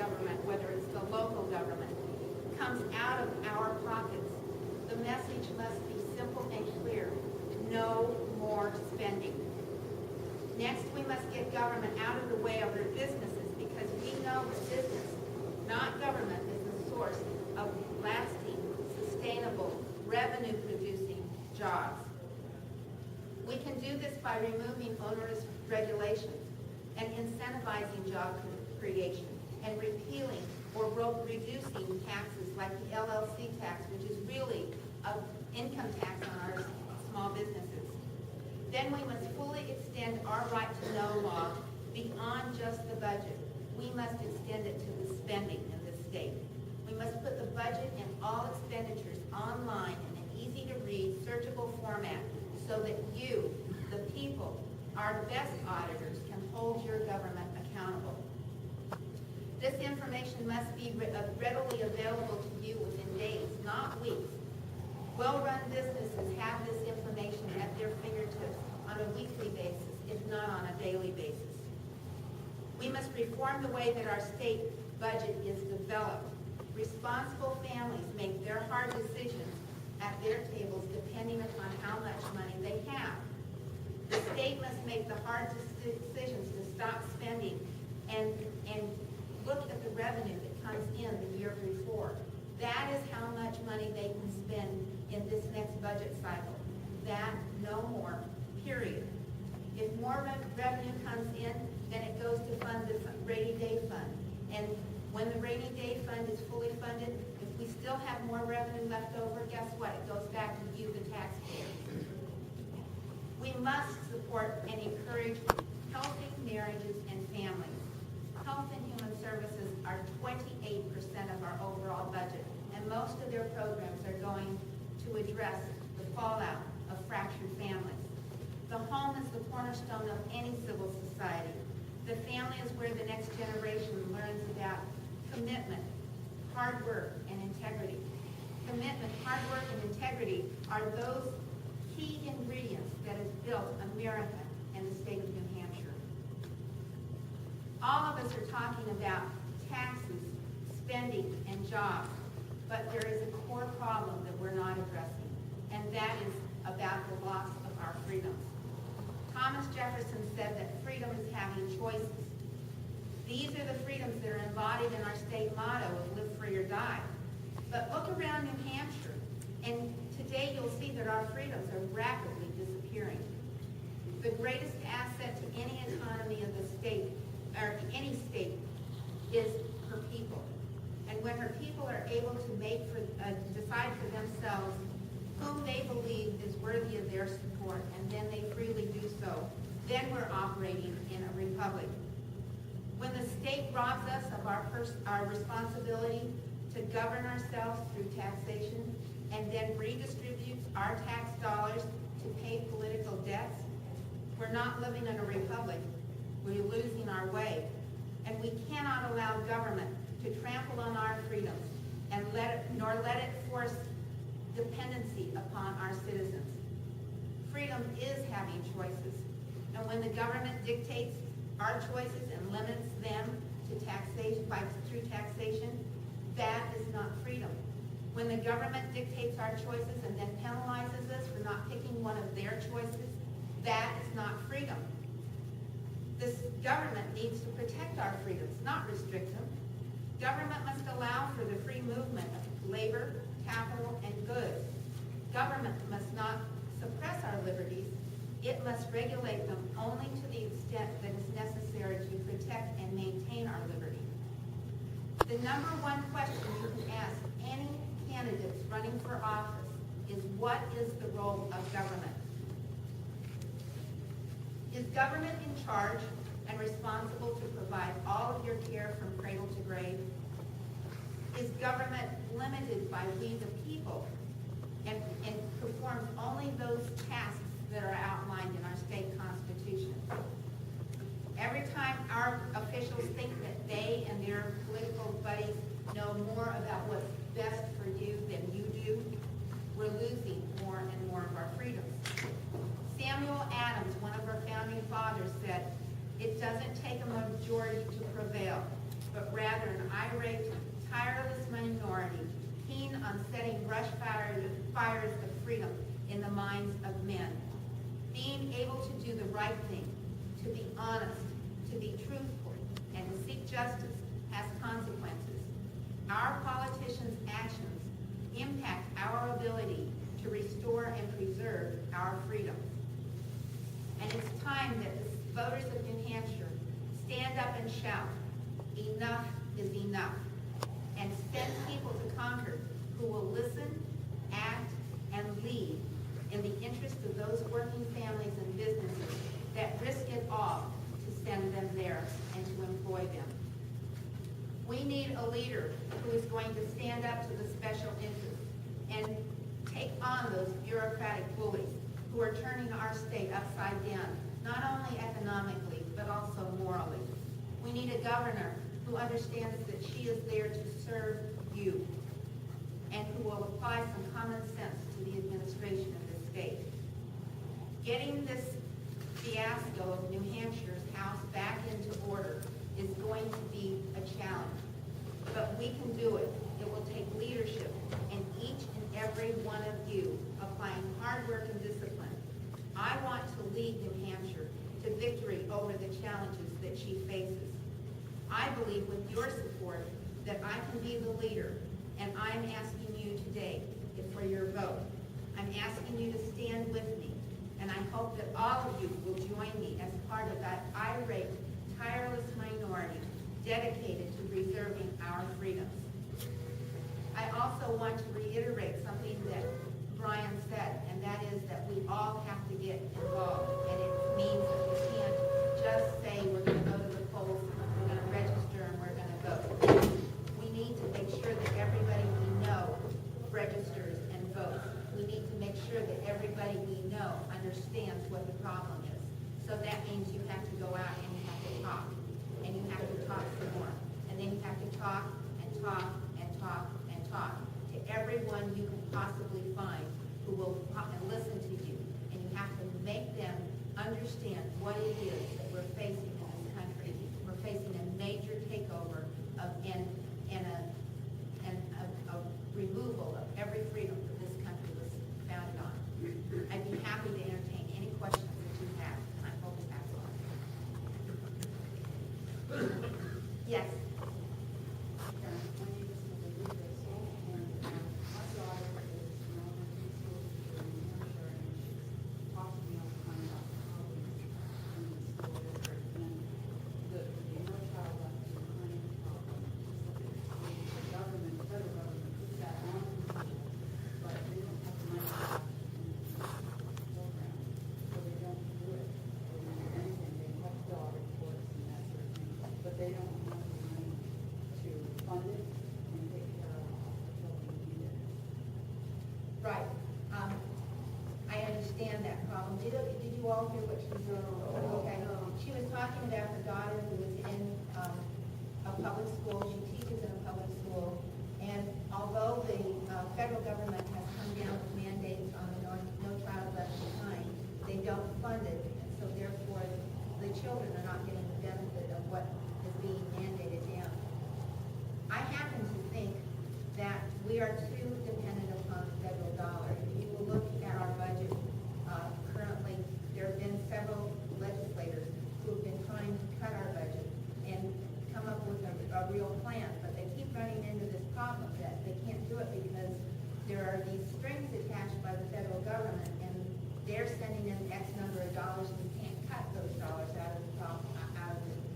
government, whether it's the local government, comes out of our pockets, the message must be simple and clear. No more spending. Next, we must get government out of the way of their businesses, because we know that business, not government, is the source of lasting, sustainable, revenue-producing jobs. We can do this by removing onerous regulations and incentivizing job creation and repealing or reducing taxes like the LLC tax, which is really an income tax on our small businesses. Then we must fully extend our right to know law beyond just the budget. We must extend it to the spending in this state. We must put the budget and all expenditures online in an easy-to-read, searchable format so that you, the people, our best auditors, can hold your government accountable. This information must be readily available to you within days, not weeks. Well-run businesses have this information at their fingertips on a weekly basis, if not on a daily basis. We must reform the way that our state budget is developed. Responsible families make their hard decisions at their tables depending upon how much money they have. The state must make the hard decisions to stop spending and look at the revenue that comes in the year before. That is how much money they can spend in this next budget cycle. That, no more, period. If more revenue comes in, then it goes to fund the rainy day fund. And when the rainy day fund is fully funded, if we still have more revenue left over, guess what? It goes back to you, the taxpayer. We must support and encourage healthy marriages and families. Health and Human Services are 28% of our overall budget, and most of their programs are going to address the fallout of fractured families. The home is the cornerstone of any civil society. The family is where the next generation learns about commitment, hard work, and integrity. Commitment, hard work, and integrity are those key ingredients that has built America and the state of New Hampshire. All of us are talking about taxes, spending, and jobs, but there is a core problem that we're not addressing, and that is about the loss of our freedoms. Thomas Jefferson said that freedom is having choices. These are the freedoms that are embodied in our state motto of live free or die. But look around New Hampshire, and today you'll see that our freedoms are rapidly disappearing. The greatest asset to any economy of the state, or any state, is her people. And when her people are able to decide for themselves who they believe is worthy of their support, and then they freely do so, then we're operating in a republic. When the state robs us of our responsibility to govern ourselves through taxation, and then redistributes our tax dollars to pay political debts, we're not living in a republic. We're losing our way. And we cannot allow government to trample on our freedoms and nor let it force dependency upon our citizens. Freedom is having choices. And when the government dictates our choices and limits them to taxation through taxation, that is not freedom. When the government dictates our choices and then penalizes us for not picking one of their choices, that is not freedom. This government needs to protect our freedoms, not restrict them. Government must allow for the free movement of labor, capital, and goods. Government must not suppress our liberties. It must regulate them only to the extent that is necessary to protect and maintain our liberty. The number one question you can ask any candidates running for office is, what is the role of government? Is government in charge and responsible to provide all of your care from cradle to grave? Is government limited by we the people and performs only those tasks that are outlined in our state constitution? Every time our officials think that they and their political buddies know more about what's best for you than you do, we're losing more and more of our freedoms. Samuel Adams, one of our founding fathers, said, "It doesn't take a majority to prevail, but rather an irate, tireless minority, keen on setting brush fires of freedom in the minds of men. Being able to do the right thing, to be honest, to be truthful, and to seek justice has consequences. Our politicians' actions impact our ability to restore and preserve our freedoms. And it's time that the voters of New Hampshire stand up and shout, enough is enough, and send people to Concord who will listen, act, and lead in the interest of those working families and businesses that risk it all to send them there and to employ them. We need a leader who is going to stand up to the special interests and take on those bureaucratic bullies who are turning our state upside down, not only economically, but also morally. We need a governor who understands that she is there to serve you and who will apply some common sense to the administration of the state. Getting this fiasco of New Hampshire's House back into order is going to be a challenge, but we can do it. It will take leadership and each and every one of you applying hard work and discipline. I want to lead New Hampshire to victory over the challenges that she faces. I believe with your support that I can be the leader, and I'm asking you today for your vote. I'm asking you to stand with me, and I hope that all of you will join me as part of that irate, tireless minority dedicated to preserving our freedoms. I also want to reiterate something that Brian said, and that is that we all have to get involved, and it means that we can't just say we're going to go to the polls, we're going to register, and we're going to vote. We need to make sure that everybody we know registers and votes. We need to make sure that everybody we know understands what the problem is. So that means you have to go out and you have to talk, and you have to talk some more, and then you have to talk and talk and talk and talk to everyone you can possibly find who will listen to you, and you have to make them understand what it is that we're facing in this country. We're facing a major takeover of and a removal of every freedom that this country was founded on. I'd be happy to entertain any questions that you have. I hope to pass on. Yes. Right. I understand that problem. Did you all hear what she said? Okay. She was talking about her daughter who was in a public school. She teaches in a public school. And although the federal government has come down with mandates on the No Child Left Behind, they don't fund it. And so therefore, the children are not getting the benefit of what is being mandated down. I happen to think that we are too